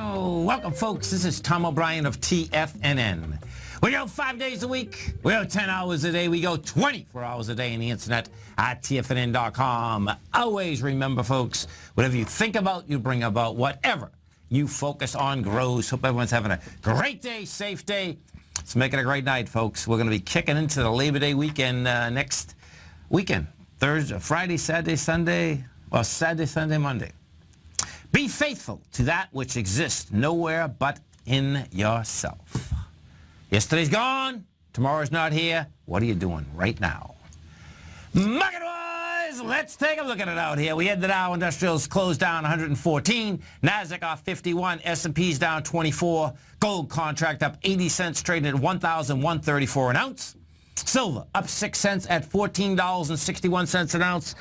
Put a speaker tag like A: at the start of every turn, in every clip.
A: Welcome, folks. This is Tom O'Brien of TFNN. We go 5 days a week. We go 10 hours a day. We go 24 hours a day on the internet at TFNN.com. Always remember, folks, whatever you think about, you bring about. Whatever you focus on grows. Hope everyone's having a great day, safe day. Let's make it a great night, folks. We're going to be kicking into the Labor Day weekend next weekend. Thursday, Friday, Saturday, Sunday. Well, Saturday, Sunday, Monday. Be faithful to that which exists nowhere but in yourself. Yesterday's gone. Tomorrow's not here. What are you doing right now? Market-wise, let's take a look at it out here. We had the Dow Industrials closed down 114. NASDAQ off 51. S&P's down 24. Gold contract up 80 cents, trading at $1,134 an ounce. Silver up 6 cents at $14.61 an ounce.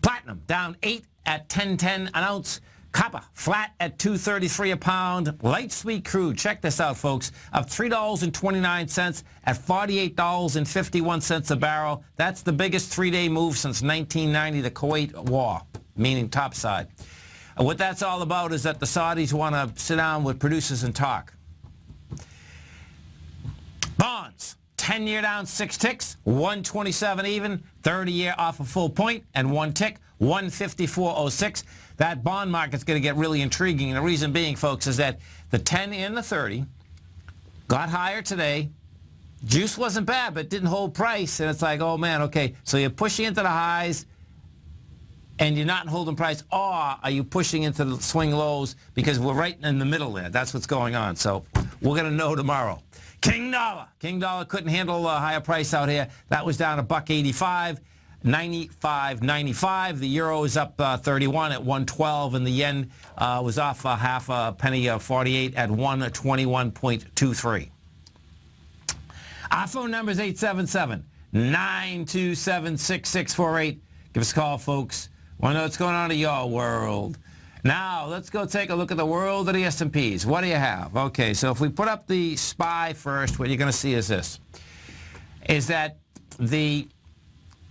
A: Platinum down 8 at $10.10 an ounce. Copper flat at $2.33 a pound. Light sweet crude, check this out, folks, up $3.29 at $48.51 a barrel. That's the biggest three-day move since 1990, the Kuwait War, meaning topside. And what that's all about is that the Saudis want to sit down with producers and talk. Bonds, 10-year down 6 ticks, 127 even, 30-year off a full point, and 1 tick, 154.06. That bond market's going to get really intriguing. And the reason being, folks, is that the 10 and the 30 got higher today. Juice wasn't bad, but didn't hold price. And it's like, oh, man, okay. So you're pushing into the highs, and you're not holding price. Or are you pushing into the swing lows? Because we're right in the middle there. That's what's going on. So we're going to know tomorrow. King Dollar. King Dollar couldn't handle a higher price out here. That was down $1.85. 95.95. The euro is up 31 at 112, and the yen was off half a penny, 48 at 121.23. Our phone number is 877-927-6648. Give us a call, folks. Want to know what's going on in your world. Now, let's go take a look at the world of the S&Ps. What do you have? Okay, so if we put up the SPY first, what you're going to see is this, is that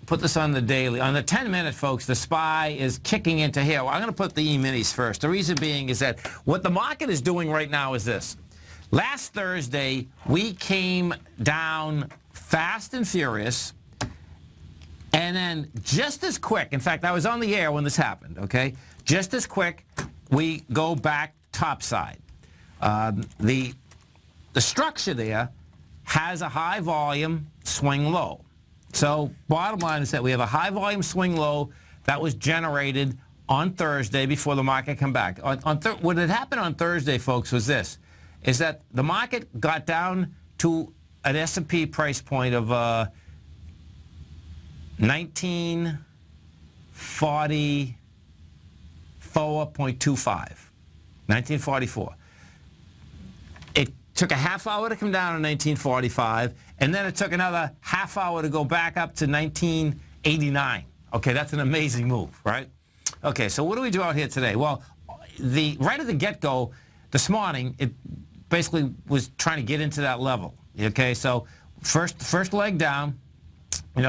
A: put this on the daily. On the 10-minute, folks, the SPY is kicking into here. Well, I'm going to put the E-minis first. The reason being is that what the market is doing right now is this. Last Thursday, we came down fast and furious, and then just as quick, in fact, I was on the air when this happened, okay? Just as quick, we go back topside. The structure there has a high volume swing low. So bottom line is that we have a high volume swing low that was generated on Thursday before the market came back. What had happened on Thursday, folks, was this, is that the market got down to an S&P price point of 1944.25. 1944. It took a half hour to come down to 1945, and then it took another half hour to go back up to 1989. Okay, that's an amazing move, right? Okay, so what do we do out here today? Well, right at the get-go this morning, it basically was trying to get into that level. Okay, so first leg down,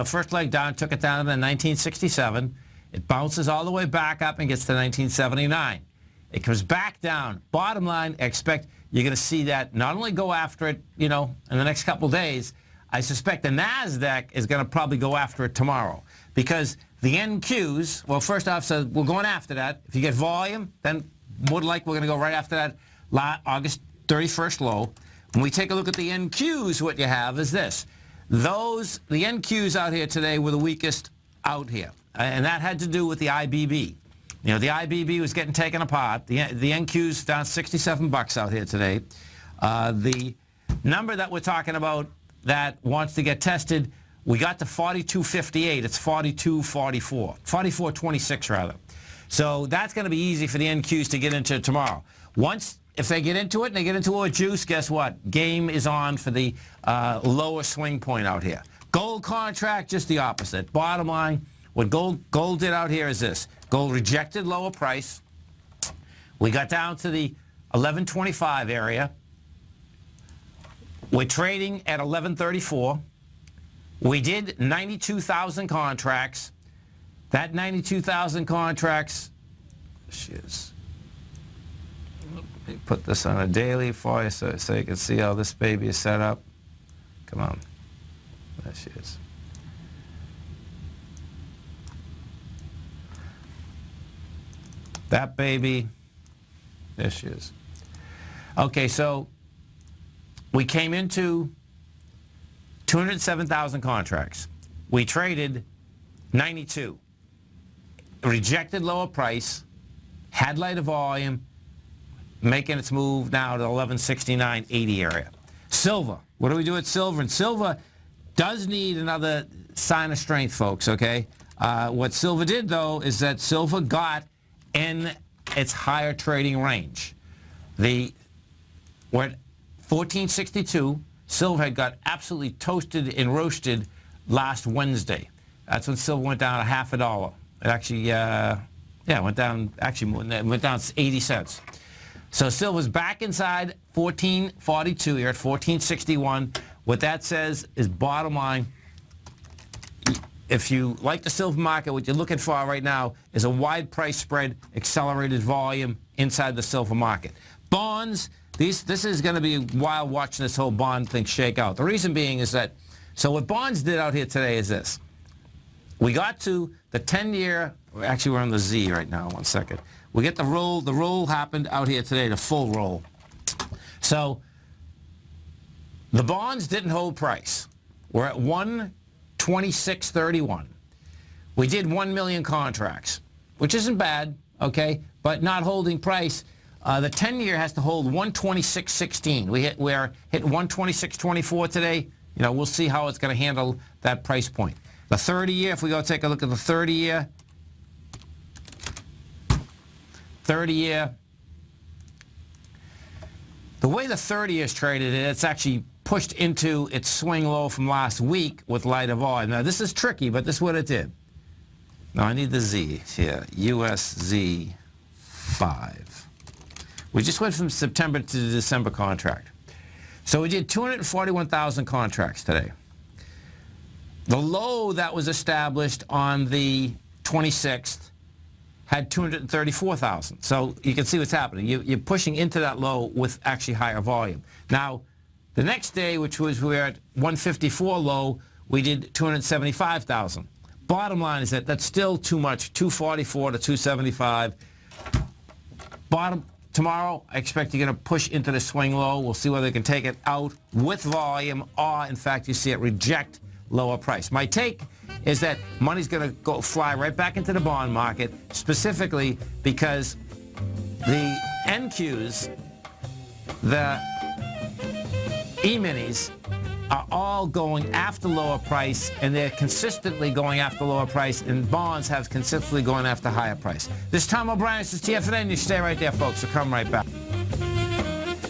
A: first leg down, took it down to 1967. It bounces all the way back up and gets to 1979. It comes back down. Bottom line, expect you're going to see that not only go after it, in the next couple of days. I suspect the NASDAQ is going to probably go after it tomorrow because the NQs, well, first off, so we're going after that. If you get volume, then more than likely we're going to go right after that August 31st low. When we take a look at the NQs, what you have is this. The NQs out here today were the weakest out here, and that had to do with the IBB. The IBB was getting taken apart. The NQ's down $67 out here today. The number that we're talking about that wants to get tested, we got to 42.58. It's 42.44. 44.26 rather. So that's going to be easy for the NQs to get into tomorrow. If they get into it and they get into a juice, guess what? Game is on for the lower swing point out here. Gold contract, just the opposite. Bottom line, what gold did out here is this. Gold rejected lower price. We got down to the 1125 area. We're trading at 1134. We did 92,000 contracts. That 92,000 contracts she is. Let me put this on a daily for you so you can see how this baby is set up. Come on. There she is. That baby, there she is. Okay, so we came into 207,000 contracts. We traded 92. Rejected lower price, had lighter volume, making its move now to 1169.80 area. Silver. What do we do with silver? And silver does need another sign of strength, folks, okay? What silver did, though, is that silver got in its higher trading range. We're at 1462. Silver had got absolutely toasted and roasted last Wednesday. That's when silver went down $0.50. It actually, went down, it went down 80 cents. So silver's back inside 1442. You're at 1461. What that says is, bottom line, if you like the silver market, what you're looking for right now is a wide price spread, accelerated volume inside the silver market. Bonds, this is going to be wild watching this whole bond thing shake out. The reason being is that, so what bonds did out here today is this. We got to the 10-year, actually we're on the Z right now, 1 second. We get the roll happened out here today, the full roll. So the bonds didn't hold price. We're at 126.31. We did 1 million contracts, which isn't bad, okay, but not holding price. The 10-year has to hold 126.16. We're hit 126.24 today. You know, we'll see how it's going to handle that price point. The 30-year, if we go take a look at the 30-year, the way the 30-year is traded, it's actually pushed into its swing low from last week with lighter volume. Now, this is tricky, but this is what it did. Now, I need the Z here, USZ 5. We just went from September to the December contract. So we did 241,000 contracts today. The low that was established on the 26th had 234,000. So you can see what's happening. You're pushing into that low with actually higher volume. Now, the next day, which was we're at 154 low, we did 275,000. Bottom line is that that's still too much, 244 to 275. Tomorrow, I expect you're going to push into the swing low. We'll see whether they can take it out with volume or, in fact, you see it reject lower price. My take is that money's going to fly right back into the bond market, specifically because the NQs, the E-minis, are all going after lower price, and they're consistently going after lower price, and bonds have consistently going after higher price. This is Tom O'Brien. This is TFNN. You stay right there, folks. So come right back.